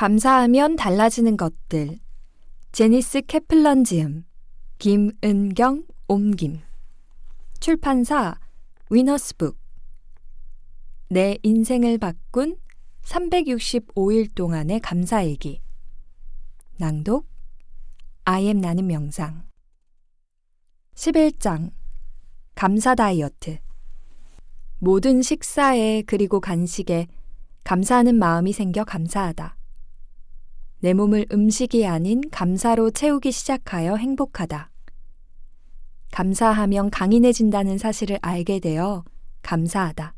감사하면 달라지는 것들. 제니스 캐플런 지음. 김은경 옮김. 출판사 위너스북. 내 인생을 바꾼 365일 동안의 감사일기. 낭독 I am 나는 명상. 11장 감사 다이어트. 모든 식사에 그리고 간식에 감사하는 마음이 생겨 감사하다. 내 몸을 음식이 아닌 감사로 채우기 시작하여 행복하다. 감사하면 강인해진다는 사실을 알게 되어 감사하다.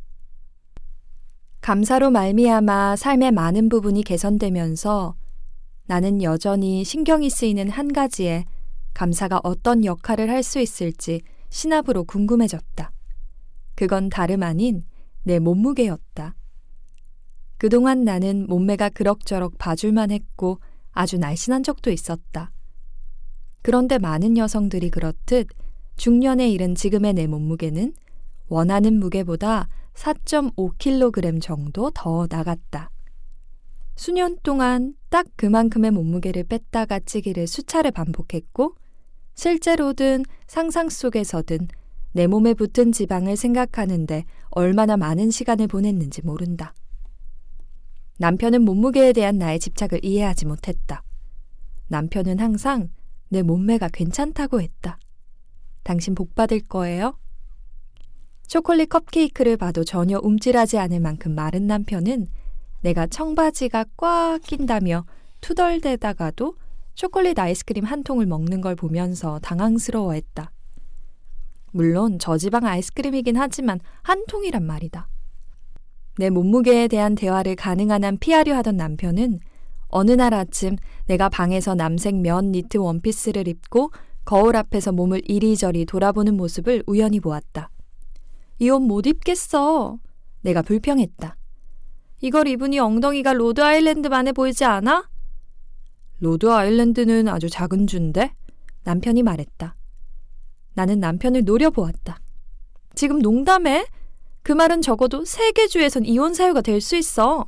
감사로 말미암아 삶의 많은 부분이 개선되면서 나는 여전히 신경이 쓰이는 한 가지에 감사가 어떤 역할을 할 수 있을지 신압으로 궁금해졌다. 그건 다름 아닌 내 몸무게였다. 그동안 나는 몸매가 그럭저럭 봐줄만 했고 아주 날씬한 적도 있었다. 그런데 많은 여성들이 그렇듯 중년에 이른 지금의 내 몸무게는 원하는 무게보다 4.5kg 정도 더 나갔다. 수년 동안 딱 그만큼의 몸무게를 뺐다가 찌기를 수차례 반복했고 실제로든 상상 속에서든 내 몸에 붙은 지방을 생각하는데 얼마나 많은 시간을 보냈는지 모른다. 남편은 몸무게에 대한 나의 집착을 이해하지 못했다. 남편은 항상 내 몸매가 괜찮다고 했다. 당신 복 받을 거예요? 초콜릿 컵케이크를 봐도 전혀 움찔하지 않을 만큼 마른 남편은 내가 청바지가 꽉 낀다며 투덜대다가도 초콜릿 아이스크림 한 통을 먹는 걸 보면서 당황스러워했다. 물론 저지방 아이스크림이긴 하지만 한 통이란 말이다. 내 몸무게에 대한 대화를 가능한 한 피하려 하던 남편은 어느 날 아침 내가 방에서 남색 면 니트 원피스를 입고 거울 앞에서 몸을 이리저리 돌아보는 모습을 우연히 보았다. 이 옷 못 입겠어. 내가 불평했다. 이걸 입으니 엉덩이가 로드 아일랜드만해 보이지 않아? 로드 아일랜드는 아주 작은 주인데? 남편이 말했다. 나는 남편을 노려보았다. 지금 농담해? 그 말은 적어도 3개 주에선 이혼 사유가 될 수 있어.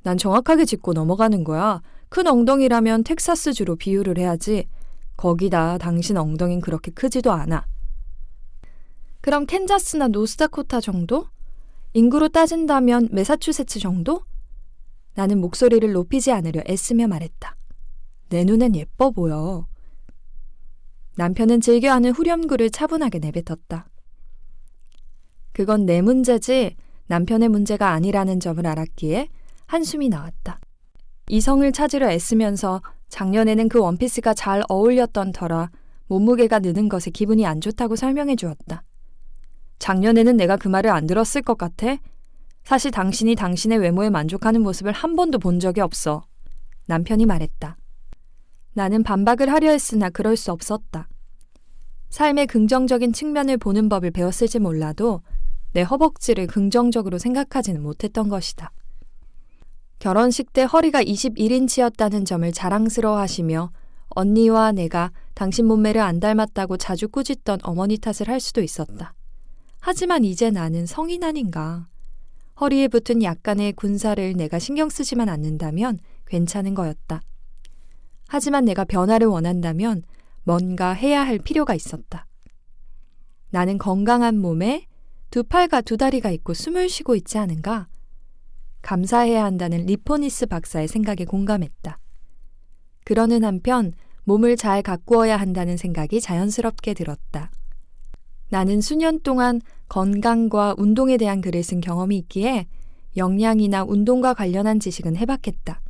난 정확하게 짚고 넘어가는 거야. 큰 엉덩이라면 텍사스주로 비유를 해야지. 거기다 당신 엉덩이는 그렇게 크지도 않아. 그럼 캔자스나 노스다코타 정도? 인구로 따진다면 매사추세츠 정도? 나는 목소리를 높이지 않으려 애쓰며 말했다. 내 눈엔 예뻐 보여. 남편은 즐겨하는 후렴구를 차분하게 내뱉었다. 그건 내 문제지 남편의 문제가 아니라는 점을 알았기에 한숨이 나왔다. 이성을 찾으려 애쓰면서 작년에는 그 원피스가 잘 어울렸던 터라 몸무게가 느는 것에 기분이 안 좋다고 설명해 주었다. 작년에는 내가 그 말을 안 들었을 것 같아? 사실 당신이 당신의 외모에 만족하는 모습을 한 번도 본 적이 없어. 남편이 말했다. 나는 반박을 하려 했으나 그럴 수 없었다. 삶의 긍정적인 측면을 보는 법을 배웠을지 몰라도 내 허벅지를 긍정적으로 생각하지는 못했던 것이다. 결혼식 때 허리가 21인치였다는 점을 자랑스러워하시며 언니와 내가 당신 몸매를 안 닮았다고 자주 꾸짖던 어머니 탓을 할 수도 있었다. 하지만 이제 나는 성인 아닌가. 허리에 붙은 약간의 군살을 내가 신경 쓰지만 않는다면 괜찮은 거였다. 하지만 내가 변화를 원한다면 뭔가 해야 할 필요가 있었다. 나는 건강한 몸에 2팔과 2다리가 있고 숨을 쉬고 있지 않은가? 감사해야 한다는 리포니스 박사의 생각에 공감했다. 그러는 한편 몸을 잘 가꾸어야 한다는 생각이 자연스럽게 들었다. 나는 수년 동안 건강과 운동에 대한 글을 쓴 경험이 있기에 영양이나 운동과 관련한 지식은 해박했다.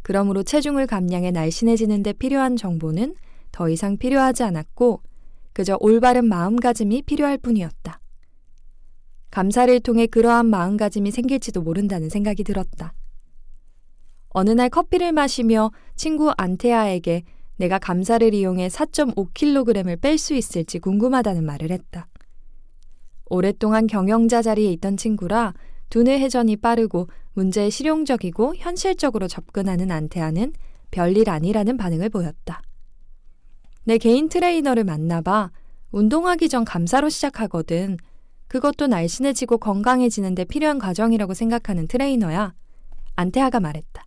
그러므로 체중을 감량해 날씬해지는 데 필요한 정보는 더 이상 필요하지 않았고 그저 올바른 마음가짐이 필요할 뿐이었다. 감사를 통해 그러한 마음가짐이 생길지도 모른다는 생각이 들었다. 어느 날 커피를 마시며 친구 안테아에게 내가 감사를 이용해 4.5kg을 뺄 수 있을지 궁금하다는 말을 했다. 오랫동안 경영자 자리에 있던 친구라 두뇌 회전이 빠르고 문제에 실용적이고 현실적으로 접근하는 안테아는 별일 아니라는 반응을 보였다. 내 개인 트레이너를 만나봐. 운동하기 전 감사로 시작하거든. 그것도 날씬해지고 건강해지는 데 필요한 과정이라고 생각하는 트레이너야. 안테아가 말했다.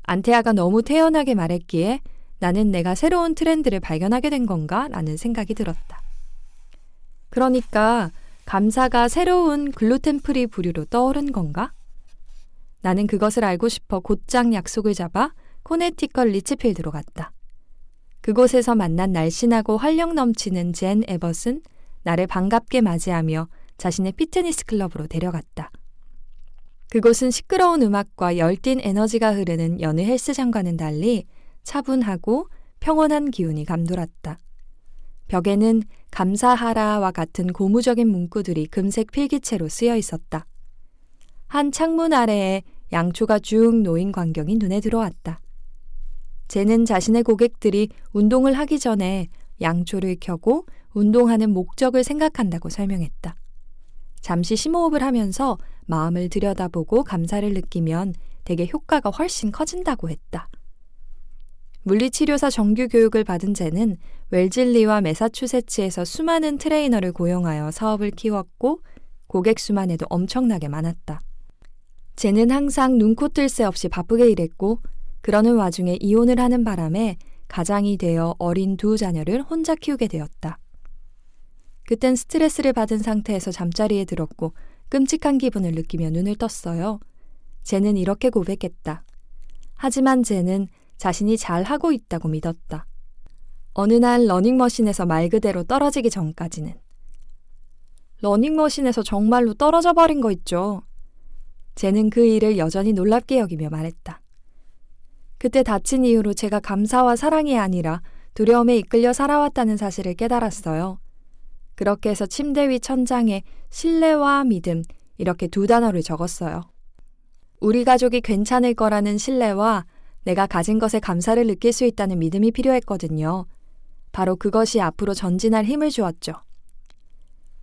안테아가 너무 태연하게 말했기에 나는 내가 새로운 트렌드를 발견하게 된 건가? 라는 생각이 들었다. 그러니까 감사가 새로운 글루텐 프리 부류로 떠오른 건가? 나는 그것을 알고 싶어 곧장 약속을 잡아 코네티컷 리치필드로 갔다. 그곳에서 만난 날씬하고 활력 넘치는 젠 에벗은 나를 반갑게 맞이하며 자신의 피트니스 클럽으로 데려갔다. 그곳은 시끄러운 음악과 열띤 에너지가 흐르는 여느 헬스장과는 달리 차분하고 평온한 기운이 감돌았다. 벽에는 감사하라와 같은 고무적인 문구들이 금색 필기체로 쓰여 있었다. 한 창문 아래에 양초가 쭉 놓인 광경이 눈에 들어왔다. 쟤는 자신의 고객들이 운동을 하기 전에 양초를 켜고 운동하는 목적을 생각한다고 설명했다. 잠시 심호흡을 하면서 마음을 들여다보고 감사를 느끼면 대개 효과가 훨씬 커진다고 했다. 물리치료사 정규 교육을 받은 쟤는 웰즐리와 매사추세츠에서 수많은 트레이너를 고용하여 사업을 키웠고 고객 수만 해도 엄청나게 많았다. 쟤는 항상 눈코 뜰 새 없이 바쁘게 일했고 그러는 와중에 이혼을 하는 바람에 가장이 되어 어린 두 자녀를 혼자 키우게 되었다. 그땐 스트레스를 받은 상태에서 잠자리에 들었고 끔찍한 기분을 느끼며 눈을 떴어요. 쟤는 이렇게 고백했다. 하지만 쟤는 자신이 잘하고 있다고 믿었다. 어느 날 러닝머신에서 말 그대로 떨어지기 전까지는. 러닝머신에서 정말로 떨어져 버린 거 있죠. 쟤는 그 일을 여전히 놀랍게 여기며 말했다. 그때 다친 이후로 제가 감사와 사랑이 아니라 두려움에 이끌려 살아왔다는 사실을 깨달았어요. 그렇게 해서 침대 위 천장에 신뢰와 믿음 이렇게 두 단어를 적었어요. 우리 가족이 괜찮을 거라는 신뢰와 내가 가진 것에 감사를 느낄 수 있다는 믿음이 필요했거든요. 바로 그것이 앞으로 전진할 힘을 주었죠.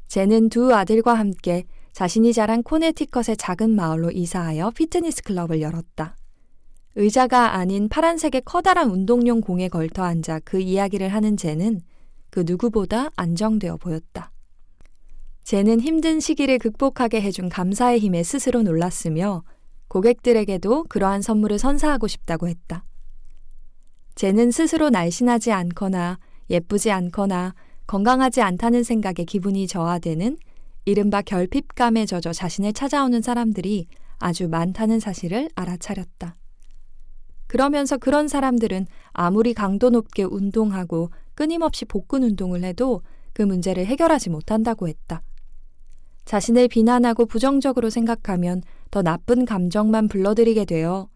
쟤는 두 아들과 함께 자신이 자란 코네티컷의 작은 마을로 이사하여 피트니스 클럽을 열었다. 의자가 아닌 파란색의 커다란 운동용 공에 걸터 앉아 그 이야기를 하는 쟤는 그 누구보다 안정되어 보였다. 쟤는 힘든 시기를 극복하게 해준 감사의 힘에 스스로 놀랐으며 고객들에게도 그러한 선물을 선사하고 싶다고 했다. 쟤는 스스로 날씬하지 않거나 예쁘지 않거나 건강하지 않다는 생각에 기분이 저하되는 이른바 결핍감에 젖어 자신을 찾아오는 사람들이 아주 많다는 사실을 알아차렸다. 그러면서 그런 사람들은 아무리 강도 높게 운동하고 끊임없이 복근 운동을 해도 그 문제를 해결하지 못한다고 했다. 자신을 비난하고 부정적으로 생각하면 더 나쁜 감정만 불러들이게 되어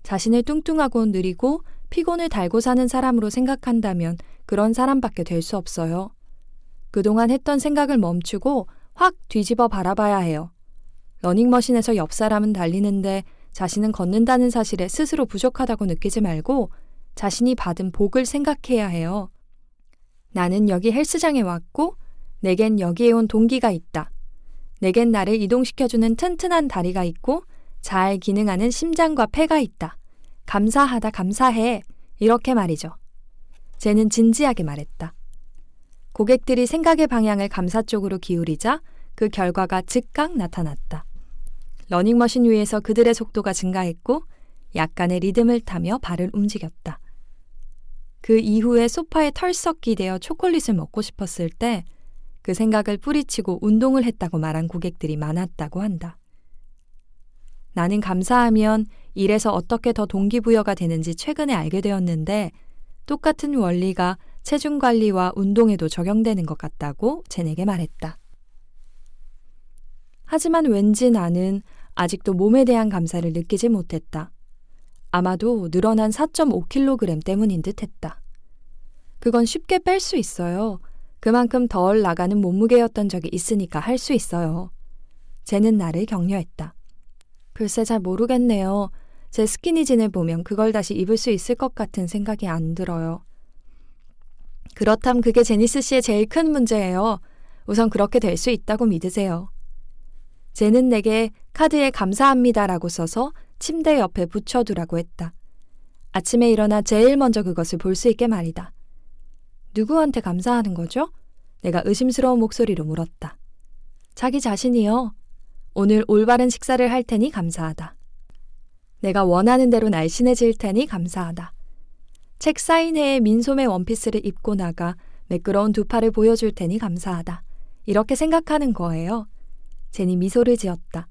자신을 뚱뚱하고 느리고 피곤을 달고 사는 사람으로 생각한다면 그런 사람밖에 될 수 없어요. 그동안 했던 생각을 멈추고 확 뒤집어 바라봐야 해요. 러닝머신에서 옆 사람은 달리는데 자신은 걷는다는 사실에 스스로 부족하다고 느끼지 말고 자신이 받은 복을 생각해야 해요. 나는 여기 헬스장에 왔고 내겐 여기에 온 동기가 있다. 내겐 나를 이동시켜주는 튼튼한 다리가 있고 잘 기능하는 심장과 폐가 있다. 감사하다 감사해. 이렇게 말이죠. 쟤는 진지하게 말했다. 고객들이 생각의 방향을 감사 쪽으로 기울이자 그 결과가 즉각 나타났다. 러닝머신 위에서 그들의 속도가 증가했고 약간의 리듬을 타며 발을 움직였다. 그 이후에 소파에 털썩 기대어 초콜릿을 먹고 싶었을 때 그 생각을 뿌리치고 운동을 했다고 말한 고객들이 많았다고 한다. 나는 감사하면 일에서 어떻게 더 동기부여가 되는지 최근에 알게 되었는데 똑같은 원리가 체중 관리와 운동에도 적용되는 것 같다고 쟤에게 말했다. 하지만 왠지 나는 아직도 몸에 대한 감사를 느끼지 못했다. 아마도 늘어난 4.5kg 때문인 듯했다. 그건 쉽게 뺄 수 있어요. 그만큼 덜 나가는 몸무게였던 적이 있으니까 할 수 있어요. 쟤는 나를 격려했다. 글쎄 잘 모르겠네요. 제 스키니진을 보면 그걸 다시 입을 수 있을 것 같은 생각이 안 들어요. 그렇다면 그게 제니스 씨의 제일 큰 문제예요. 우선 그렇게 될 수 있다고 믿으세요. 쟤는 내게 카드에 감사합니다라고 써서 침대 옆에 붙여두라고 했다. 아침에 일어나 제일 먼저 그것을 볼 수 있게 말이다. 누구한테 감사하는 거죠? 내가 의심스러운 목소리로 물었다. 자기 자신이요. 오늘 올바른 식사를 할 테니 감사하다. 내가 원하는 대로 날씬해질 테니 감사하다. 책 사인회에 민소매 원피스를 입고 나가 매끄러운 두 팔을 보여줄 테니 감사하다. 이렇게 생각하는 거예요. 제니 미소를 지었다.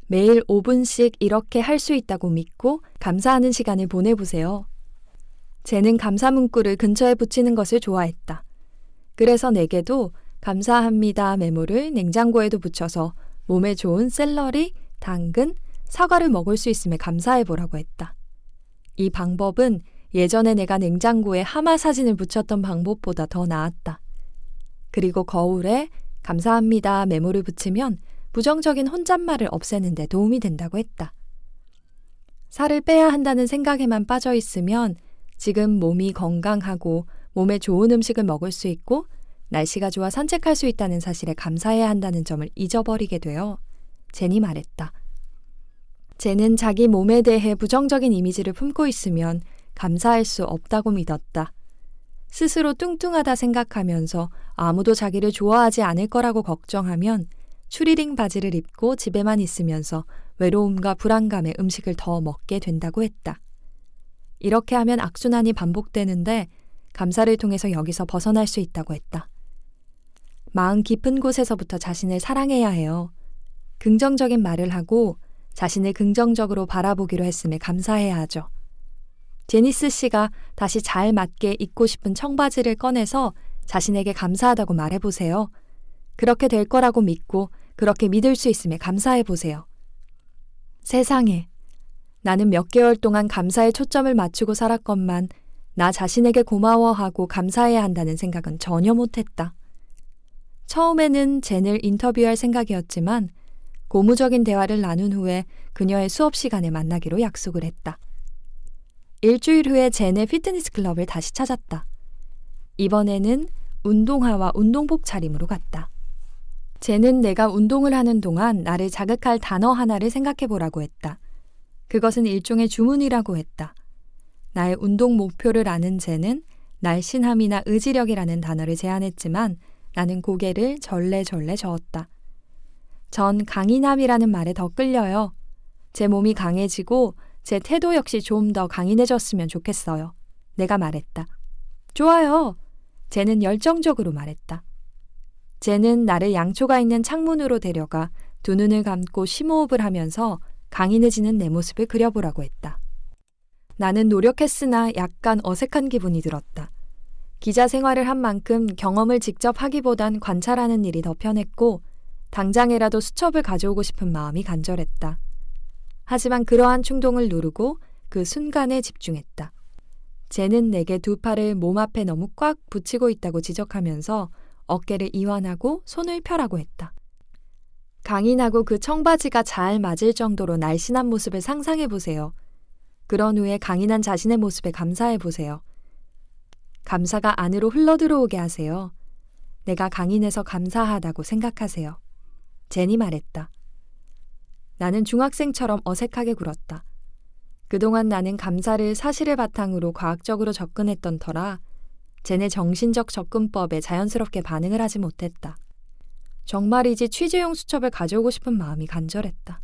매일 5분씩 이렇게 할 수 있다고 믿고 감사하는 시간을 보내보세요. 쟤는 감사 문구를 근처에 붙이는 것을 좋아했다. 그래서 내게도 감사합니다 메모를 냉장고에도 붙여서 몸에 좋은 샐러리, 당근, 사과를 먹을 수 있음에 감사해보라고 했다. 이 방법은 예전에 내가 냉장고에 하마 사진을 붙였던 방법보다 더 나았다. 그리고 거울에 감사합니다 메모를 붙이면 부정적인 혼잣말을 없애는 데 도움이 된다고 했다. 살을 빼야 한다는 생각에만 빠져 있으면 지금 몸이 건강하고 몸에 좋은 음식을 먹을 수 있고 날씨가 좋아 산책할 수 있다는 사실에 감사해야 한다는 점을 잊어버리게 되어 제니 말했다. 쟤는 자기 몸에 대해 부정적인 이미지를 품고 있으면 감사할 수 없다고 믿었다. 스스로 뚱뚱하다 생각하면서 아무도 자기를 좋아하지 않을 거라고 걱정하면 추리닝 바지를 입고 집에만 있으면서 외로움과 불안감에 음식을 더 먹게 된다고 했다. 이렇게 하면 악순환이 반복되는데 감사를 통해서 여기서 벗어날 수 있다고 했다. 마음 깊은 곳에서부터 자신을 사랑해야 해요. 긍정적인 말을 하고 자신을 긍정적으로 바라보기로 했음에 감사해야 하죠. 제니스 씨가 다시 잘 맞게 입고 싶은 청바지를 꺼내서 자신에게 감사하다고 말해보세요. 그렇게 될 거라고 믿고 그렇게 믿을 수 있음에 감사해보세요. 세상에, 나는 몇 개월 동안 감사에 초점을 맞추고 살았건만 나 자신에게 고마워하고 감사해야 한다는 생각은 전혀 못했다. 처음에는 젠을 인터뷰할 생각이었지만 고무적인 대화를 나눈 후에 그녀의 수업 시간에 만나기로 약속을 했다. 일주일 후에 젠의 피트니스 클럽을 다시 찾았다. 이번에는 운동화와 운동복 차림으로 갔다. 젠은 내가 운동을 하는 동안 나를 자극할 단어 하나를 생각해보라고 했다. 그것은 일종의 주문이라고 했다. 나의 운동 목표를 아는 젠은 날씬함이나 의지력이라는 단어를 제안했지만 나는 고개를 절레절레 저었다. 전 강인함이라는 말에 더 끌려요. 제 몸이 강해지고 제 태도 역시 좀 더 강인해졌으면 좋겠어요. 내가 말했다. 좋아요. 젠은 열정적으로 말했다. 젠은 나를 양초가 있는 창문으로 데려가 두 눈을 감고 심호흡을 하면서 강인해지는 내 모습을 그려보라고 했다. 나는 노력했으나 약간 어색한 기분이 들었다. 기자 생활을 한 만큼 경험을 직접 하기보단 관찰하는 일이 더 편했고 당장이라도 수첩을 가져오고 싶은 마음이 간절했다. 하지만 그러한 충동을 누르고 그 순간에 집중했다. 쟤는 내게 두 팔을 몸 앞에 너무 꽉 붙이고 있다고 지적하면서 어깨를 이완하고 손을 펴라고 했다. 강인하고 그 청바지가 잘 맞을 정도로 날씬한 모습을 상상해보세요. 그런 후에 강인한 자신의 모습에 감사해보세요. 감사가 안으로 흘러들어오게 하세요. 내가 강인해서 감사하다고 생각하세요. 제니 말했다. 나는 중학생처럼 어색하게 굴었다. 그동안 나는 감사를 사실을 바탕으로 과학적으로 접근했던 터라 젠의 정신적 접근법에 자연스럽게 반응을 하지 못했다. 정말이지 취재용 수첩을 가져오고 싶은 마음이 간절했다.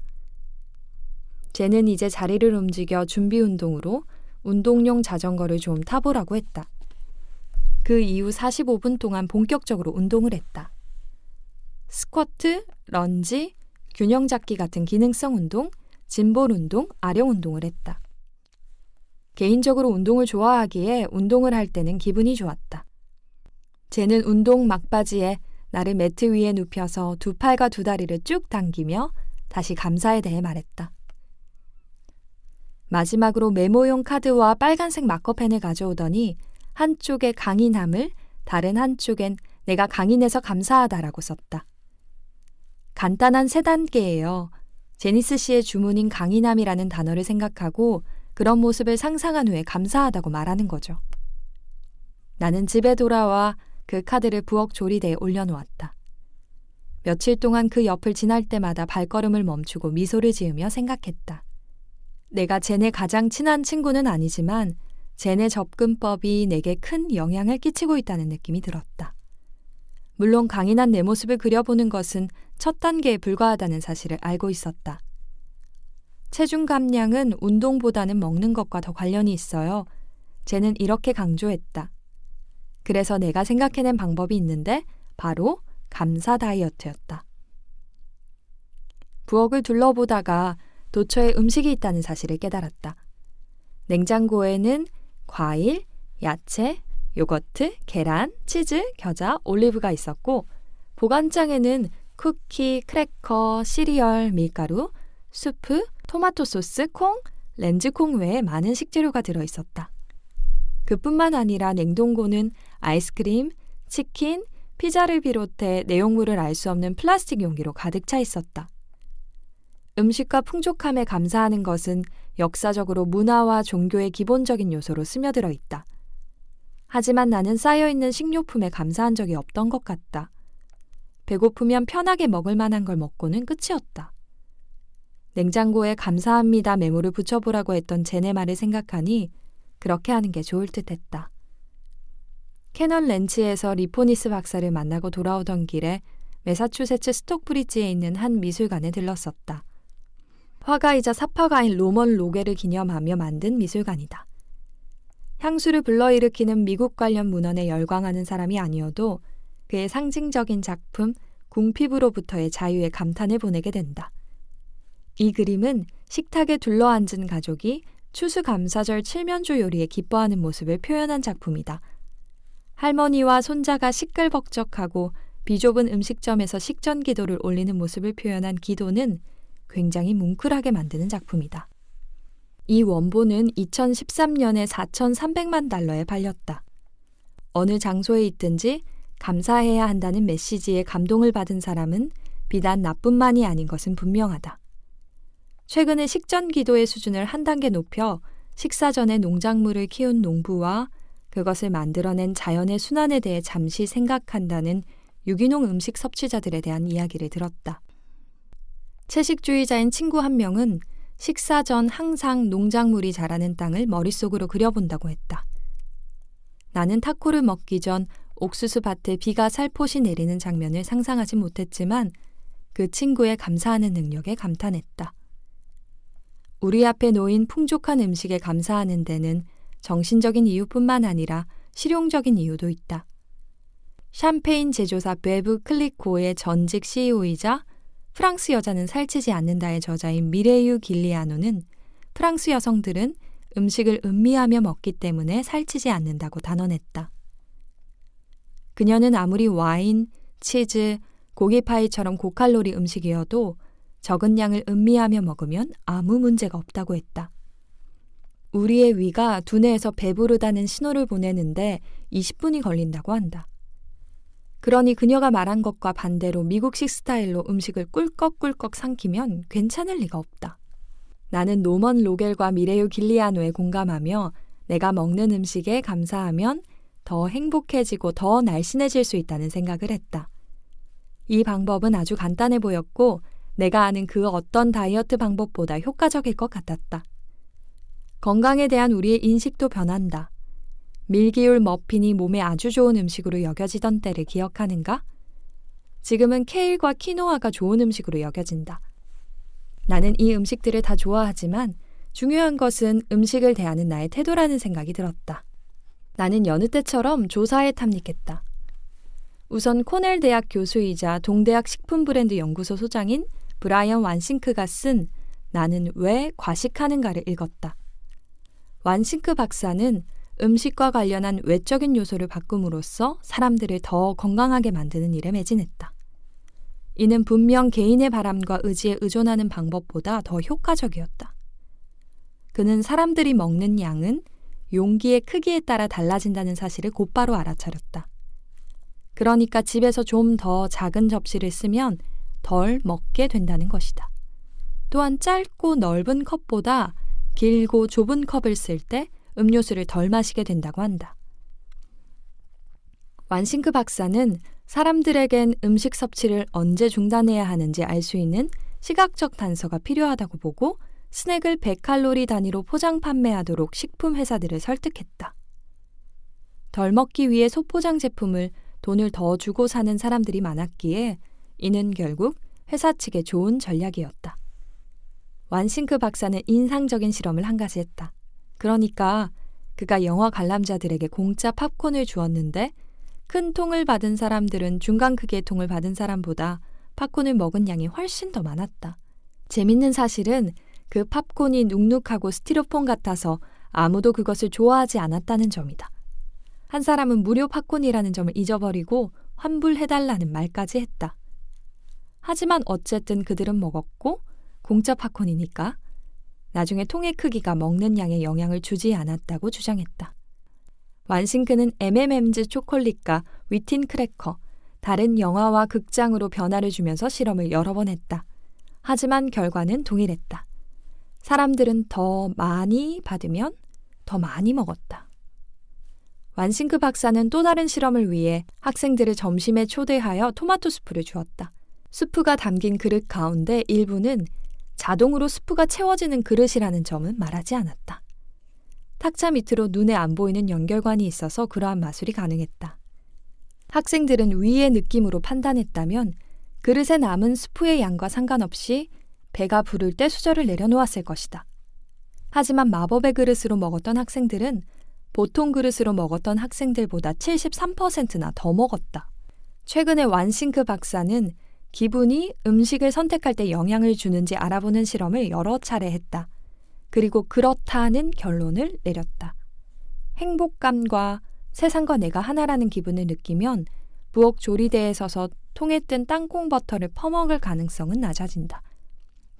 젠은 이제 자리를 움직여 준비 운동으로 운동용 자전거를 좀 타보라고 했다. 그 이후 45분 동안 본격적으로 운동을 했다. 스쿼트, 런지, 균형 잡기 같은 기능성 운동, 짐볼 운동, 아령 운동을 했다. 개인적으로 운동을 좋아하기에 운동을 할 때는 기분이 좋았다. 쟤는 운동 막바지에 나를 매트 위에 눕혀서 두 팔과 두 다리를 쭉 당기며 다시 감사에 대해 말했다. 마지막으로 메모용 카드와 빨간색 마커펜을 가져오더니 한쪽에 강인함을 다른 한쪽엔 내가 강인해서 감사하다라고 썼다. 간단한 3단계예요. 제니스 씨의 주문인 강인함이라는 단어를 생각하고 그런 모습을 상상한 후에 감사하다고 말하는 거죠. 나는 집에 돌아와 그 카드를 부엌 조리대에 올려놓았다. 며칠 동안 그 옆을 지날 때마다 발걸음을 멈추고 미소를 지으며 생각했다. 내가 젠의 가장 친한 친구는 아니지만 젠의 접근법이 내게 큰 영향을 끼치고 있다는 느낌이 들었다. 물론 강인한 내 모습을 그려보는 것은 첫 단계에 불과하다는 사실을 알고 있었다. 체중 감량은 운동보다는 먹는 것과 더 관련이 있어요. 쟤는 이렇게 강조했다. 그래서 내가 생각해낸 방법이 있는데 바로 감사 다이어트였다. 부엌을 둘러보다가 도처에 음식이 있다는 사실을 깨달았다. 냉장고에는 과일, 야채, 요거트, 계란, 치즈, 겨자, 올리브가 있었고 보관장에는 쿠키, 크래커, 시리얼, 밀가루, 수프, 토마토 소스, 콩, 렌즈콩 외에 많은 식재료가 들어있었다. 그뿐만 아니라 냉동고는 아이스크림, 치킨, 피자를 비롯해 내용물을 알 수 없는 플라스틱 용기로 가득 차 있었다. 음식과 풍족함에 감사하는 것은 역사적으로 문화와 종교의 기본적인 요소로 스며들어 있다. 하지만 나는 쌓여있는 식료품에 감사한 적이 없던 것 같다. 배고프면 편하게 먹을 만한 걸 먹고는 끝이었다. 냉장고에 감사합니다 메모를 붙여보라고 했던 쟤네 말을 생각하니 그렇게 하는 게 좋을 듯 했다. 캐넌 렌치에서 리포니스 박사를 만나고 돌아오던 길에 매사추세츠 스톡브리지에 있는 한 미술관에 들렀었다. 화가이자 사파가인 로먼 로게를 기념하며 만든 미술관이다. 향수를 불러일으키는 미국 관련 문헌에 열광하는 사람이 아니어도 그의 상징적인 작품 궁핍으로부터의 자유에 감탄을 보내게 된다. 이 그림은 식탁에 둘러앉은 가족이 추수감사절 칠면조 요리에 기뻐하는 모습을 표현한 작품이다. 할머니와 손자가 시끌벅적하고 비좁은 음식점에서 식전 기도를 올리는 모습을 표현한 기도는 굉장히 뭉클하게 만드는 작품이다. 이 원본은 2013년에 4,300만 달러에 팔렸다. 어느 장소에 있든지 감사해야 한다는 메시지에 감동을 받은 사람은 비단 나뿐만이 아닌 것은 분명하다. 최근에 식전 기도의 수준을 한 단계 높여 식사 전에 농작물을 키운 농부와 그것을 만들어낸 자연의 순환에 대해 잠시 생각한다는 유기농 음식 섭취자들에 대한 이야기를 들었다. 채식주의자인 친구 한 명은 식사 전 항상 농작물이 자라는 땅을 머릿속으로 그려본다고 했다. 나는 타코를 먹기 전 옥수수 밭에 비가 살포시 내리는 장면을 상상하지 못했지만 그 친구의 감사하는 능력에 감탄했다. 우리 앞에 놓인 풍족한 음식에 감사하는 데는 정신적인 이유뿐만 아니라 실용적인 이유도 있다. 샴페인 제조사 베브 클리코의 전직 CEO이자 프랑스 여자는 살찌지 않는다의 저자인 미레유 길리아노는 프랑스 여성들은 음식을 음미하며 먹기 때문에 살찌지 않는다고 단언했다. 그녀는 아무리 와인, 치즈, 고기파이처럼 고칼로리 음식이어도 적은 양을 음미하며 먹으면 아무 문제가 없다고 했다. 우리의 위가 두뇌에서 배부르다는 신호를 보내는데 20분이 걸린다고 한다. 그러니 그녀가 말한 것과 반대로 미국식 스타일로 음식을 꿀꺽꿀꺽 삼키면 괜찮을 리가 없다. 나는 노먼 로겔과 미레유 길리아노에 공감하며 내가 먹는 음식에 감사하면 더 행복해지고 더 날씬해질 수 있다는 생각을 했다. 이 방법은 아주 간단해 보였고 내가 아는 그 어떤 다이어트 방법보다 효과적일 것 같았다. 건강에 대한 우리의 인식도 변한다. 밀기울 머핀이 몸에 아주 좋은 음식으로 여겨지던 때를 기억하는가? 지금은 케일과 키노아가 좋은 음식으로 여겨진다. 나는 이 음식들을 다 좋아하지만 중요한 것은 음식을 대하는 나의 태도라는 생각이 들었다. 나는 여느 때처럼 조사에 탐닉했다. 우선 코넬 대학 교수이자 동대학 식품브랜드 연구소 소장인 브라이언 완싱크가 쓴 나는 왜 과식하는가를 읽었다. 완싱크 박사는 음식과 관련한 외적인 요소를 바꿈으로써 사람들을 더 건강하게 만드는 일에 매진했다. 이는 분명 개인의 바람과 의지에 의존하는 방법보다 더 효과적이었다. 그는 사람들이 먹는 양은 용기의 크기에 따라 달라진다는 사실을 곧바로 알아차렸다. 그러니까 집에서 좀 더 작은 접시를 쓰면 덜 먹게 된다는 것이다. 또한 짧고 넓은 컵보다 길고 좁은 컵을 쓸 때 음료수를 덜 마시게 된다고 한다. 완싱크 박사는 사람들에겐 음식 섭취를 언제 중단해야 하는지 알 수 있는 시각적 단서가 필요하다고 보고 스낵을 100칼로리 단위로 포장 판매하도록 식품 회사들을 설득했다. 덜 먹기 위해 소포장 제품을 돈을 더 주고 사는 사람들이 많았기에 이는 결국 회사 측의 좋은 전략이었다. 완싱크 박사는 인상적인 실험을 한 가지 했다. 그러니까 그가 영화 관람자들에게 공짜 팝콘을 주었는데 큰 통을 받은 사람들은 중간 크기의 통을 받은 사람보다 팝콘을 먹은 양이 훨씬 더 많았다. 재밌는 사실은 그 팝콘이 눅눅하고 스티로폼 같아서 아무도 그것을 좋아하지 않았다는 점이다. 한 사람은 무료 팝콘이라는 점을 잊어버리고 환불해달라는 말까지 했다. 하지만 어쨌든 그들은 먹었고 공짜 팝콘이니까 나중에 통의 크기가 먹는 양에 영향을 주지 않았다고 주장했다. 완싱크는 M&M's 초콜릿과 위틴 크래커, 다른 영화와 극장으로 변화를 주면서 실험을 여러 번 했다. 하지만 결과는 동일했다. 사람들은 더 많이 받으면 더 많이 먹었다. 완싱크 박사는 또 다른 실험을 위해 학생들을 점심에 초대하여 토마토 수프를 주었다. 수프가 담긴 그릇 가운데 일부는 자동으로 수프가 채워지는 그릇이라는 점은 말하지 않았다. 탁자 밑으로 눈에 안 보이는 연결관이 있어서 그러한 마술이 가능했다. 학생들은 위의 느낌으로 판단했다면 그릇에 남은 수프의 양과 상관없이 배가 부를 때 수저를 내려놓았을 것이다. 하지만 마법의 그릇으로 먹었던 학생들은 보통 그릇으로 먹었던 학생들보다 73%나 더 먹었다. 최근에 완싱크 박사는 기분이 음식을 선택할 때 영향을 주는지 알아보는 실험을 여러 차례 했다. 그리고 그렇다는 결론을 내렸다. 행복감과 세상과 내가 하나라는 기분을 느끼면 부엌 조리대에 서서 통에 뜬 땅콩 버터를 퍼먹을 가능성은 낮아진다.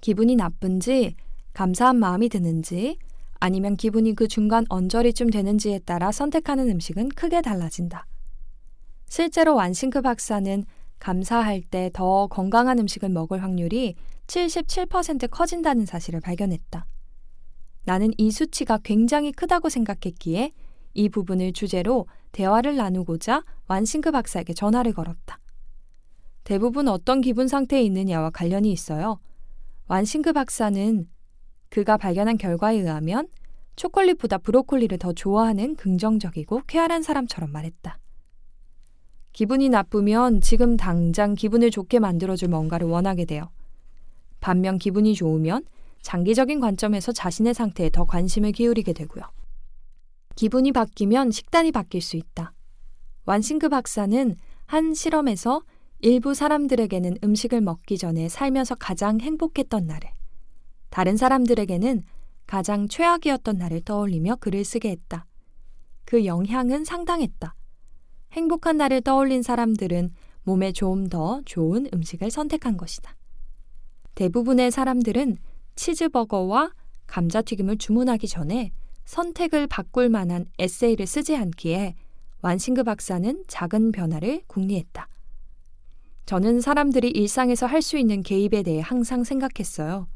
기분이 나쁜지 감사한 마음이 드는지 아니면 기분이 그 중간 언저리쯤 되는지에 따라 선택하는 음식은 크게 달라진다. 실제로 완싱크 박사는 감사할 때 더 건강한 음식을 먹을 확률이 77% 커진다는 사실을 발견했다. 나는 이 수치가 굉장히 크다고 생각했기에 이 부분을 주제로 대화를 나누고자 완싱크 박사에게 전화를 걸었다. 대부분 어떤 기분 상태에 있느냐와 관련이 있어요. 완싱크 박사는 그가 발견한 결과에 의하면 초콜릿보다 브로콜리를 더 좋아하는 긍정적이고 쾌활한 사람처럼 말했다. 기분이 나쁘면 지금 당장 기분을 좋게 만들어줄 뭔가를 원하게 돼요. 반면 기분이 좋으면 장기적인 관점에서 자신의 상태에 더 관심을 기울이게 되고요. 기분이 바뀌면 식단이 바뀔 수 있다. 완싱크 박사는 한 실험에서 일부 사람들에게는 음식을 먹기 전에 살면서 가장 행복했던 날을, 다른 사람들에게는 가장 최악이었던 날을 떠올리며 글을 쓰게 했다. 그 영향은 상당했다. 행복한 날을 떠올린 사람들은 몸에 좀 더 좋은 음식을 선택한 것이다. 대부분의 사람들은 치즈버거와 감자튀김을 주문하기 전에 선택을 바꿀 만한 에세이를 쓰지 않기에 완싱크 박사는 작은 변화를 궁리했다. 저는 사람들이 일상에서 할 수 있는 개입에 대해 항상 생각했어요.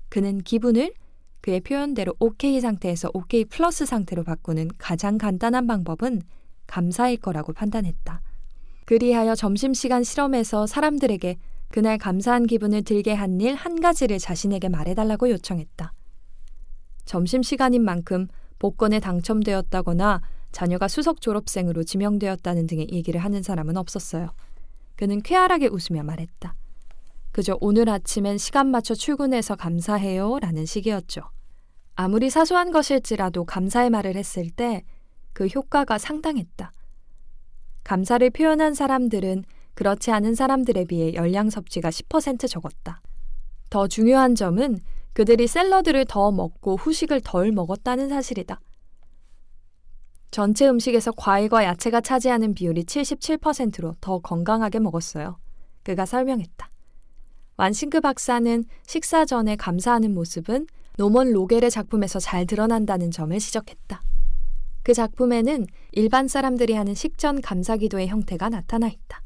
그는 기분을 그의 표현대로 OK 상태에서 OK 플러스 상태로 바꾸는 가장 간단한 방법은 감사일 거라고 판단했다. 그리하여 점심시간 실험에서 사람들에게 그날 감사한 기분을 들게 한 일 한 가지를 자신에게 말해달라고 요청했다. 점심시간인 만큼 복권에 당첨되었다거나 자녀가 수석 졸업생으로 지명되었다는 등의 얘기를 하는 사람은 없었어요. 그는 쾌활하게 웃으며 말했다. 그저 오늘 아침엔 시간 맞춰 출근해서 감사해요 라는 식이었죠. 아무리 사소한 것일지라도 감사의 말을 했을 때 그 효과가 상당했다. 감사를 표현한 사람들은 그렇지 않은 사람들에 비해 열량 섭취가 10% 적었다. 더 중요한 점은 그들이 샐러드를 더 먹고 후식을 덜 먹었다는 사실이다. 전체 음식에서 과일과 야채가 차지하는 비율이 77%로 더 건강하게 먹었어요. 그가 설명했다. 완싱크 박사는 식사 전에 감사하는 모습은 노먼 로겔의 작품에서 잘 드러난다는 점을 지적했다. 그 작품에는 일반 사람들이 하는 식전 감사 기도의 형태가 나타나 있다.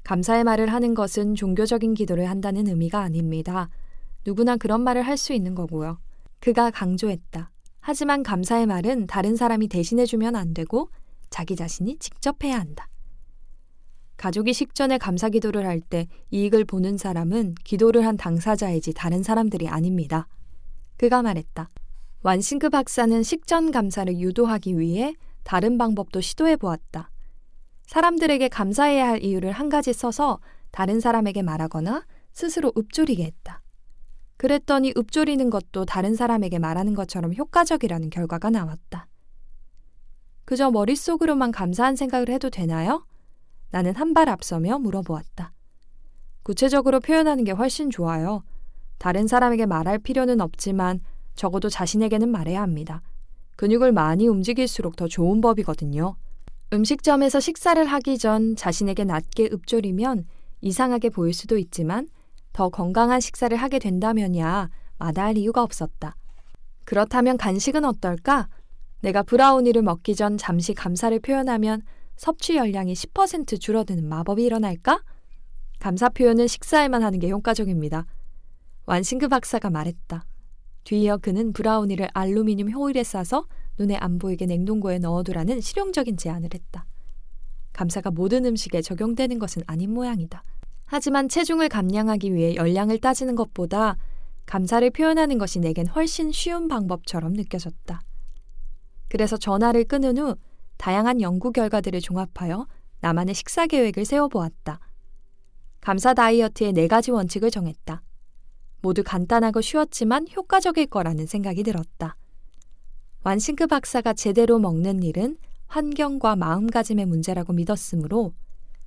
감사의 말을 하는 것은 종교적인 기도를 한다는 의미가 아닙니다. 누구나 그런 말을 할 수 있는 거고요. 그가 강조했다. 하지만 감사의 말은 다른 사람이 대신해주면 안 되고 자기 자신이 직접 해야 한다. 가족이 식전에 감사 기도를 할 때 이익을 보는 사람은 기도를 한 당사자이지 다른 사람들이 아닙니다. 그가 말했다. 완싱크 박사는 식전 감사를 유도하기 위해 다른 방법도 시도해 보았다. 사람들에게 감사해야 할 이유를 한 가지 써서 다른 사람에게 말하거나 스스로 읊조리게 했다. 그랬더니 읊조리는 것도 다른 사람에게 말하는 것처럼 효과적이라는 결과가 나왔다. 그저 머릿속으로만 감사한 생각을 해도 되나요? 나는 한 발 앞서며 물어보았다. 구체적으로 표현하는 게 훨씬 좋아요. 다른 사람에게 말할 필요는 없지만 적어도 자신에게는 말해야 합니다. 근육을 많이 움직일수록 더 좋은 법이거든요. 음식점에서 식사를 하기 전 자신에게 낮게 읊조리면 이상하게 보일 수도 있지만 더 건강한 식사를 하게 된다면야 마다할 이유가 없었다. 그렇다면 간식은 어떨까? 내가 브라우니를 먹기 전 잠시 감사를 표현하면 섭취 열량이 10% 줄어드는 마법이 일어날까? 감사 표현은 식사에만 하는 게 효과적입니다. 완싱크 박사가 말했다. 뒤이어 그는 브라우니를 알루미늄 호일에 싸서 눈에 안 보이게 냉동고에 넣어두라는 실용적인 제안을 했다. 감사가 모든 음식에 적용되는 것은 아닌 모양이다. 하지만 체중을 감량하기 위해 열량을 따지는 것보다 감사를 표현하는 것이 내겐 훨씬 쉬운 방법처럼 느껴졌다. 그래서 전화를 끊은 후 다양한 연구 결과들을 종합하여 나만의 식사 계획을 세워보았다. 감사 다이어트의 4가지 원칙을 정했다. 모두 간단하고 쉬웠지만 효과적일 거라는 생각이 들었다. 완싱크 박사가 제대로 먹는 일은 환경과 마음가짐의 문제라고 믿었으므로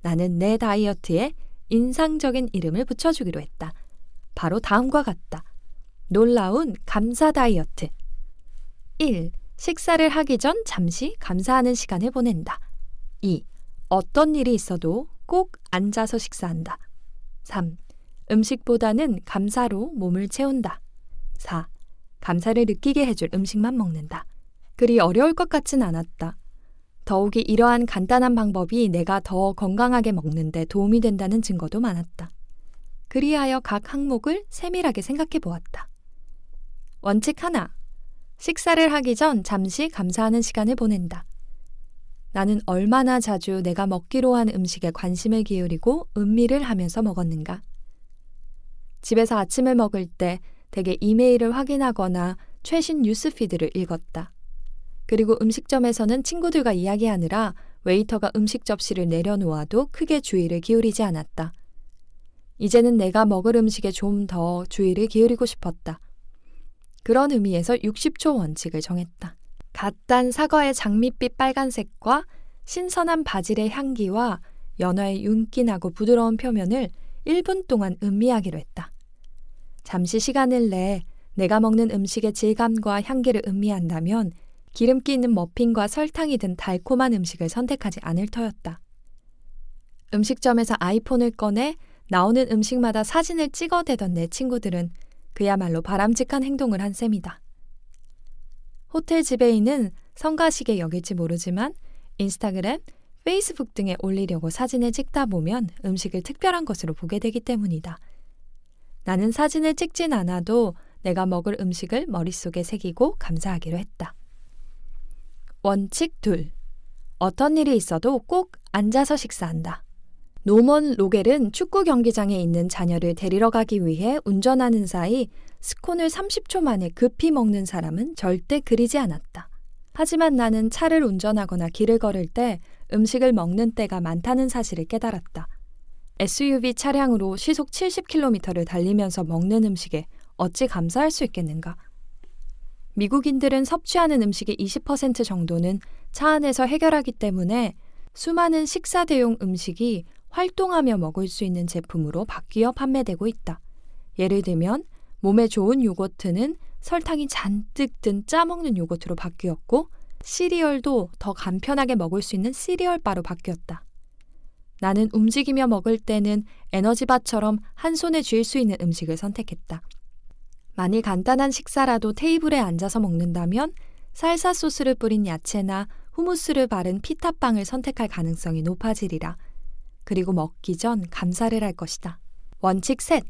나는 내 다이어트에 인상적인 이름을 붙여주기로 했다. 바로 다음과 같다. 놀라운 감사 다이어트. 1. 식사를 하기 전 잠시 감사하는 시간을 보낸다. 2. 어떤 일이 있어도 꼭 앉아서 식사한다. 3. 음식보다는 감사로 몸을 채운다. 4. 감사를 느끼게 해줄 음식만 먹는다. 그리 어려울 것 같진 않았다. 더욱이 이러한 간단한 방법이 내가 더 건강하게 먹는 데 도움이 된다는 증거도 많았다. 그리하여 각 항목을 세밀하게 생각해 보았다. 원칙 1. 식사를 하기 전 잠시 감사하는 시간을 보낸다. 나는 얼마나 자주 내가 먹기로 한 음식에 관심을 기울이고 음미를 하면서 먹었는가. 집에서 아침을 먹을 때 대개 이메일을 확인하거나 최신 뉴스피드를 읽었다. 그리고 음식점에서는 친구들과 이야기하느라 웨이터가 음식 접시를 내려놓아도 크게 주의를 기울이지 않았다. 이제는 내가 먹을 음식에 좀 더 주의를 기울이고 싶었다. 그런 의미에서 60초 원칙을 정했다. 갓 딴 사과의 장밋빛 빨간색과 신선한 바질의 향기와 연어의 윤기나고 부드러운 표면을 1분 동안 음미하기로 했다. 잠시 시간을 내 내가 먹는 음식의 질감과 향기를 음미한다면 기름기 있는 머핀과 설탕이 든 달콤한 음식을 선택하지 않을 터였다. 음식점에서 아이폰을 꺼내 나오는 음식마다 사진을 찍어대던 내 친구들은 그야말로 바람직한 행동을 한 셈이다. 호텔 지배인은 성가시게 여길지 모르지만 인스타그램, 페이스북 등에 올리려고 사진을 찍다 보면 음식을 특별한 것으로 보게 되기 때문이다. 나는 사진을 찍진 않아도 내가 먹을 음식을 머릿속에 새기고 감사하기로 했다. 원칙 2. 어떤 일이 있어도 꼭 앉아서 식사한다. 노먼 로겔은 축구 경기장에 있는 자녀를 데리러 가기 위해 운전하는 사이 스콘을 30초 만에 급히 먹는 사람은 절대 그리지 않았다. 하지만 나는 차를 운전하거나 길을 걸을 때 음식을 먹는 때가 많다는 사실을 깨달았다. SUV 차량으로 시속 70km를 달리면서 먹는 음식에 어찌 감사할 수 있겠는가? 미국인들은 섭취하는 음식의 20% 정도는 차 안에서 해결하기 때문에 수많은 식사 대용 음식이 활동하며 먹을 수 있는 제품으로 바뀌어 판매되고 있다. 예를 들면 몸에 좋은 요거트는 설탕이 잔뜩 든 짜먹는 요거트로 바뀌었고 시리얼도 더 간편하게 먹을 수 있는 시리얼바로 바뀌었다. 나는 움직이며 먹을 때는 에너지바처럼 한 손에 쥘 수 있는 음식을 선택했다. 만일 간단한 식사라도 테이블에 앉아서 먹는다면 살사 소스를 뿌린 야채나 후무스를 바른 피타빵을 선택할 가능성이 높아지리라. 그리고 먹기 전 감사를 할 것이다. 원칙 3.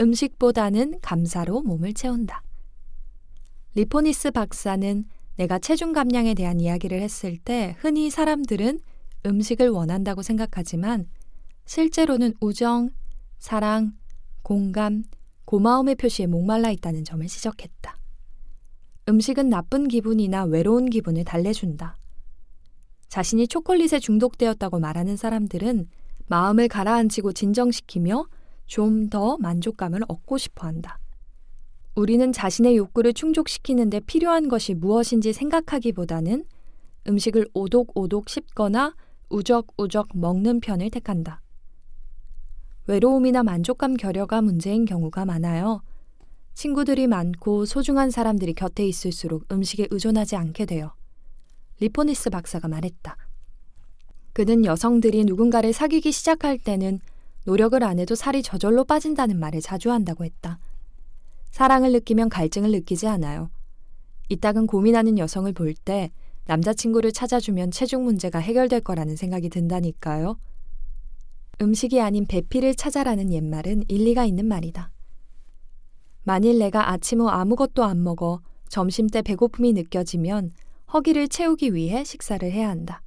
음식보다는 감사로 몸을 채운다. 리포니스 박사는 내가 체중 감량에 대한 이야기를 했을 때 흔히 사람들은 음식을 원한다고 생각하지만 실제로는 우정, 사랑, 공감, 고마움의 표시에 목말라 있다는 점을 지적했다. 음식은 나쁜 기분이나 외로운 기분을 달래준다. 자신이 초콜릿에 중독되었다고 말하는 사람들은 마음을 가라앉히고 진정시키며 좀 더 만족감을 얻고 싶어 한다. 우리는 자신의 욕구를 충족시키는데 필요한 것이 무엇인지 생각하기보다는 음식을 오독오독 씹거나 우적우적 먹는 편을 택한다. 외로움이나 만족감 결여가 문제인 경우가 많아요. 친구들이 많고 소중한 사람들이 곁에 있을수록 음식에 의존하지 않게 돼요. 리포니스 박사가 말했다. 그는 여성들이 누군가를 사귀기 시작할 때는 노력을 안 해도 살이 저절로 빠진다는 말을 자주 한다고 했다. 사랑을 느끼면 갈증을 느끼지 않아요. 이따금 고민하는 여성을 볼 때 남자친구를 찾아주면 체중 문제가 해결될 거라는 생각이 든다니까요. 음식이 아닌 배필을 찾아라는 옛말은 일리가 있는 말이다. 만일 내가 아침 후 아무것도 안 먹어 점심때 배고픔이 느껴지면 허기를 채우기 위해 식사를 해야 한다.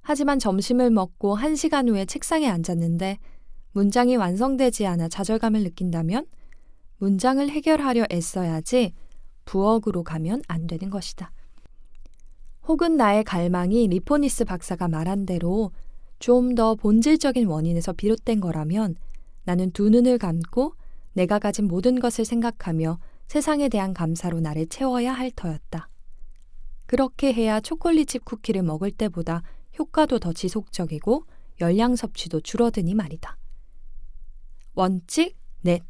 하지만 점심을 먹고 1시간 후에 책상에 앉았는데 문장이 완성되지 않아 좌절감을 느낀다면 문장을 해결하려 애써야지 부엌으로 가면 안 되는 것이다. 혹은 나의 갈망이 리포니스 박사가 말한 대로 좀 더 본질적인 원인에서 비롯된 거라면 나는 두 눈을 감고 내가 가진 모든 것을 생각하며 세상에 대한 감사로 나를 채워야 할 터였다. 그렇게 해야 초콜릿칩 쿠키를 먹을 때보다 효과도 더 지속적이고 열량 섭취도 줄어드니 말이다. 원칙 넷.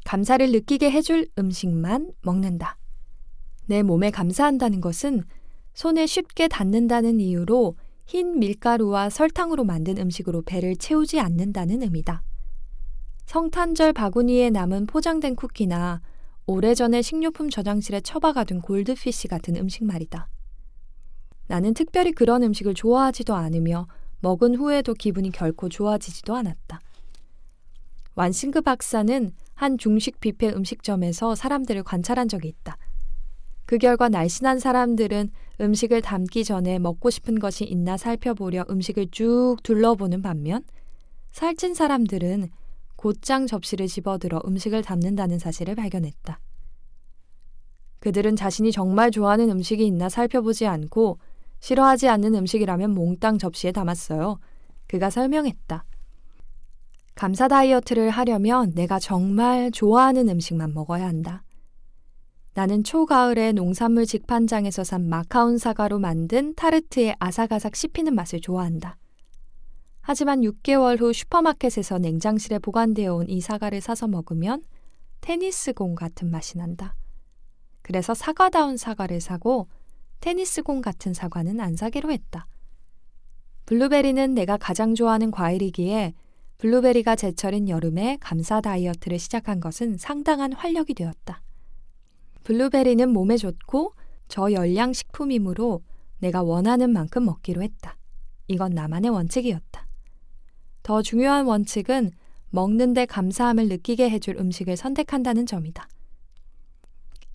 감사를 느끼게 해줄 음식만 먹는다. 내 몸에 감사한다는 것은 손에 쉽게 닿는다는 이유로 흰 밀가루와 설탕으로 만든 음식으로 배를 채우지 않는다는 의미다. 성탄절 바구니에 남은 포장된 쿠키나 오래전에 식료품 저장실에 처박아둔 골드피쉬 같은 음식 말이다. 나는 특별히 그런 음식을 좋아하지도 않으며 먹은 후에도 기분이 결코 좋아지지도 않았다. 완싱크 박사는 한 중식 뷔페 음식점에서 사람들을 관찰한 적이 있다. 그 결과 날씬한 사람들은 음식을 담기 전에 먹고 싶은 것이 있나 살펴보려 음식을 쭉 둘러보는 반면 살찐 사람들은 곧장 접시를 집어들어 음식을 담는다는 사실을 발견했다. 그들은 자신이 정말 좋아하는 음식이 있나 살펴보지 않고 싫어하지 않는 음식이라면 몽땅 접시에 담았어요. 그가 설명했다. 감사 다이어트를 하려면 내가 정말 좋아하는 음식만 먹어야 한다. 나는 초가을에 농산물 직판장에서 산 마카온 사과로 만든 타르트의 아삭아삭 씹히는 맛을 좋아한다. 하지만 6개월 후 슈퍼마켓에서 냉장실에 보관되어 온 이 사과를 사서 먹으면 테니스공 같은 맛이 난다. 그래서 사과다운 사과를 사고 테니스공 같은 사과는 안 사기로 했다. 블루베리는 내가 가장 좋아하는 과일이기에 블루베리가 제철인 여름에 감사 다이어트를 시작한 것은 상당한 활력이 되었다. 블루베리는 몸에 좋고 저열량 식품이므로 내가 원하는 만큼 먹기로 했다. 이건 나만의 원칙이었다. 더 중요한 원칙은 먹는데 감사함을 느끼게 해줄 음식을 선택한다는 점이다.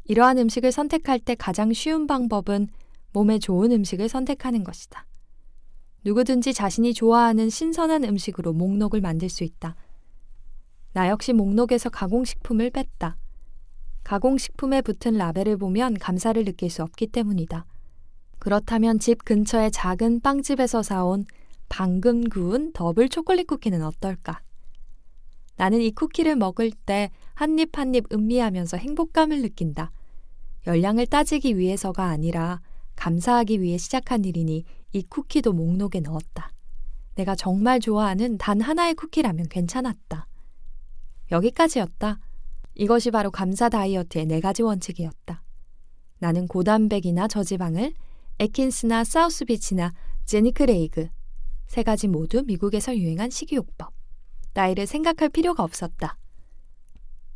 이러한 음식을 선택할 때 가장 쉬운 방법은 몸에 좋은 음식을 선택하는 것이다. 누구든지 자신이 좋아하는 신선한 음식으로 목록을 만들 수 있다. 나 역시 목록에서 가공식품을 뺐다. 가공식품에 붙은 라벨을 보면 감사를 느낄 수 없기 때문이다. 그렇다면 집 근처의 작은 빵집에서 사온 방금 구운 더블 초콜릿 쿠키는 어떨까? 나는 이 쿠키를 먹을 때 한 입 한 입 음미하면서 행복감을 느낀다. 열량을 따지기 위해서가 아니라 감사하기 위해 시작한 일이니 이 쿠키도 목록에 넣었다. 내가 정말 좋아하는 단 하나의 쿠키라면 괜찮았다. 여기까지였다. 이것이 바로 감사 다이어트의 4가지 원칙이었다. 나는 고단백이나 저지방을 에킨스나 사우스비치나 제니크레이그 3가지 모두 미국에서 유행한 식이요법. 나이를 생각할 필요가 없었다.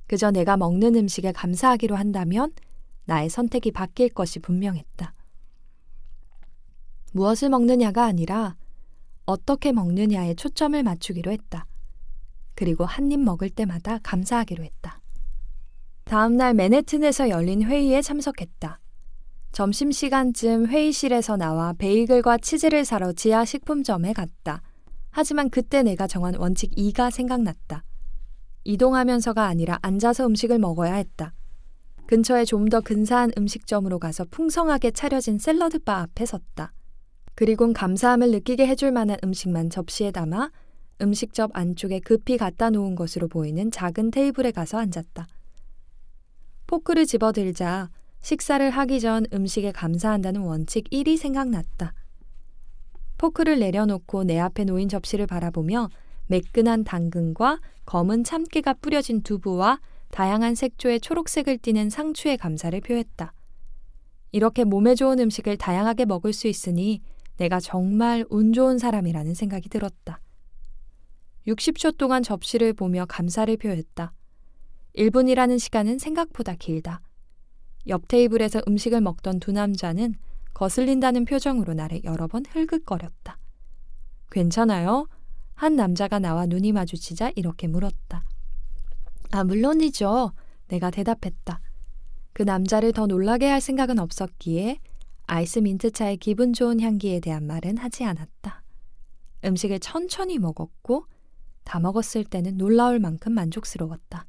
그저 내가 먹는 음식에 감사하기로 한다면 나의 선택이 바뀔 것이 분명했다. 무엇을 먹느냐가 아니라 어떻게 먹느냐에 초점을 맞추기로 했다. 그리고 한 입 먹을 때마다 감사하기로 했다. 다음 날 맨해튼에서 열린 회의에 참석했다. 점심시간쯤 회의실에서 나와 베이글과 치즈를 사러 지하 식품점에 갔다. 하지만 그때 내가 정한 원칙 2가 생각났다. 이동하면서가 아니라 앉아서 음식을 먹어야 했다. 근처에 좀 더 근사한 음식점으로 가서 풍성하게 차려진 샐러드바 앞에 섰다. 그리곤 감사함을 느끼게 해줄 만한 음식만 접시에 담아 음식점 안쪽에 급히 갖다 놓은 것으로 보이는 작은 테이블에 가서 앉았다. 포크를 집어들자 식사를 하기 전 음식에 감사한다는 원칙 1이 생각났다. 포크를 내려놓고 내 앞에 놓인 접시를 바라보며 매끈한 당근과 검은 참깨가 뿌려진 두부와 다양한 색조의 초록색을 띠는 상추의 감사를 표했다. 이렇게 몸에 좋은 음식을 다양하게 먹을 수 있으니 내가 정말 운 좋은 사람이라는 생각이 들었다. 60초 동안 접시를 보며 감사를 표했다. 1분이라는 시간은 생각보다 길다. 옆 테이블에서 음식을 먹던 두 남자는 거슬린다는 표정으로 나를 여러 번 흘긋거렸다. 괜찮아요? 한 남자가 나와 눈이 마주치자 이렇게 물었다. 물론이죠. 내가 대답했다. 그 남자를 더 놀라게 할 생각은 없었기에 아이스 민트차의 기분 좋은 향기에 대한 말은 하지 않았다. 음식을 천천히 먹었고 다 먹었을 때는 놀라울 만큼 만족스러웠다.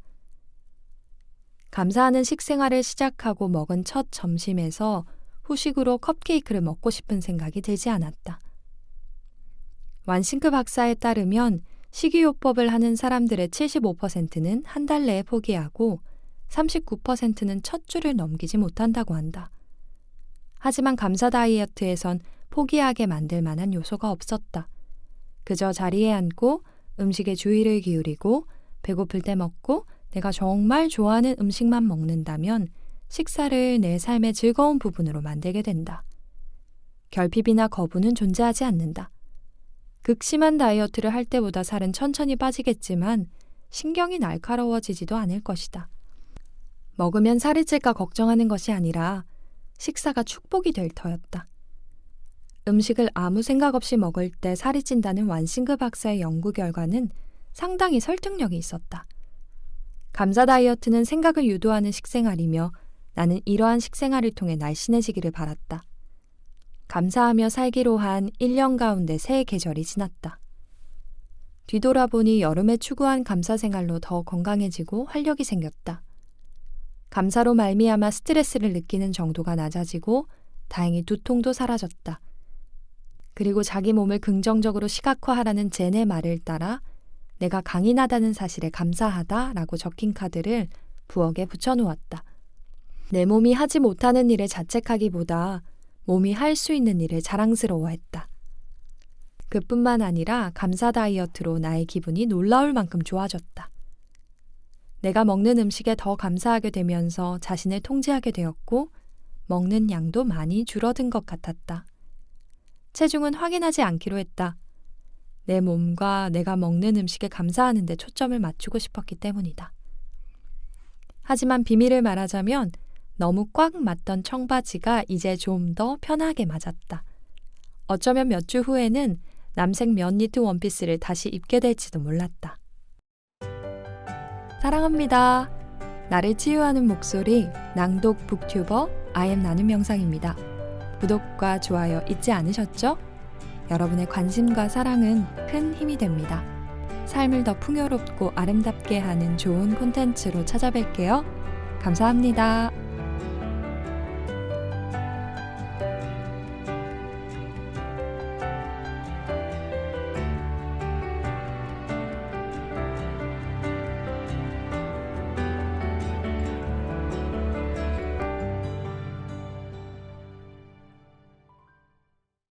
감사하는 식생활을 시작하고 먹은 첫 점심에서 후식으로 컵케이크를 먹고 싶은 생각이 들지 않았다. 완싱크 박사에 따르면 식이요법을 하는 사람들의 75%는 한 달 내에 포기하고 39%는 첫 줄을 넘기지 못한다고 한다. 하지만 감사 다이어트에선 포기하게 만들 만한 요소가 없었다. 그저 자리에 앉고 음식에 주의를 기울이고 배고플 때 먹고 내가 정말 좋아하는 음식만 먹는다면 식사를 내 삶의 즐거운 부분으로 만들게 된다. 결핍이나 거부는 존재하지 않는다. 극심한 다이어트를 할 때보다 살은 천천히 빠지겠지만 신경이 날카로워지지도 않을 것이다. 먹으면 살이 찔까 걱정하는 것이 아니라 식사가 축복이 될 터였다. 음식을 아무 생각 없이 먹을 때 살이 찐다는 완싱크 박사의 연구 결과는 상당히 설득력이 있었다. 감사 다이어트는 생각을 유도하는 식생활이며 나는 이러한 식생활을 통해 날씬해지기를 바랐다. 감사하며 살기로 한 1년 가운데 새 계절이 지났다. 뒤돌아보니 여름에 추구한 감사 생활로 더 건강해지고 활력이 생겼다. 감사로 말미암아 스트레스를 느끼는 정도가 낮아지고 다행히 두통도 사라졌다. 그리고 자기 몸을 긍정적으로 시각화하라는 젠의 말을 따라 내가 강인하다는 사실에 감사하다라고 적힌 카드를 부엌에 붙여놓았다. 내 몸이 하지 못하는 일에 자책하기보다 몸이 할 수 있는 일을 자랑스러워했다. 그뿐만 아니라 감사 다이어트로 나의 기분이 놀라울 만큼 좋아졌다. 내가 먹는 음식에 더 감사하게 되면서 자신을 통제하게 되었고 먹는 양도 많이 줄어든 것 같았다. 체중은 확인하지 않기로 했다. 내 몸과 내가 먹는 음식에 감사하는 데 초점을 맞추고 싶었기 때문이다. 하지만 비밀을 말하자면 너무 꽉 맞던 청바지가 이제 좀 더 편하게 맞았다. 어쩌면 몇 주 후에는 남색 면 니트 원피스를 다시 입게 될지도 몰랐다. 사랑합니다. 나를 치유하는 목소리 낭독 북튜버 아이엠 나눔 영상입니다. 구독과 좋아요 잊지 않으셨죠? 여러분의 관심과 사랑은 큰 힘이 됩니다. 삶을 더 풍요롭고 아름답게 하는 좋은 콘텐츠로 찾아뵐게요. 감사합니다.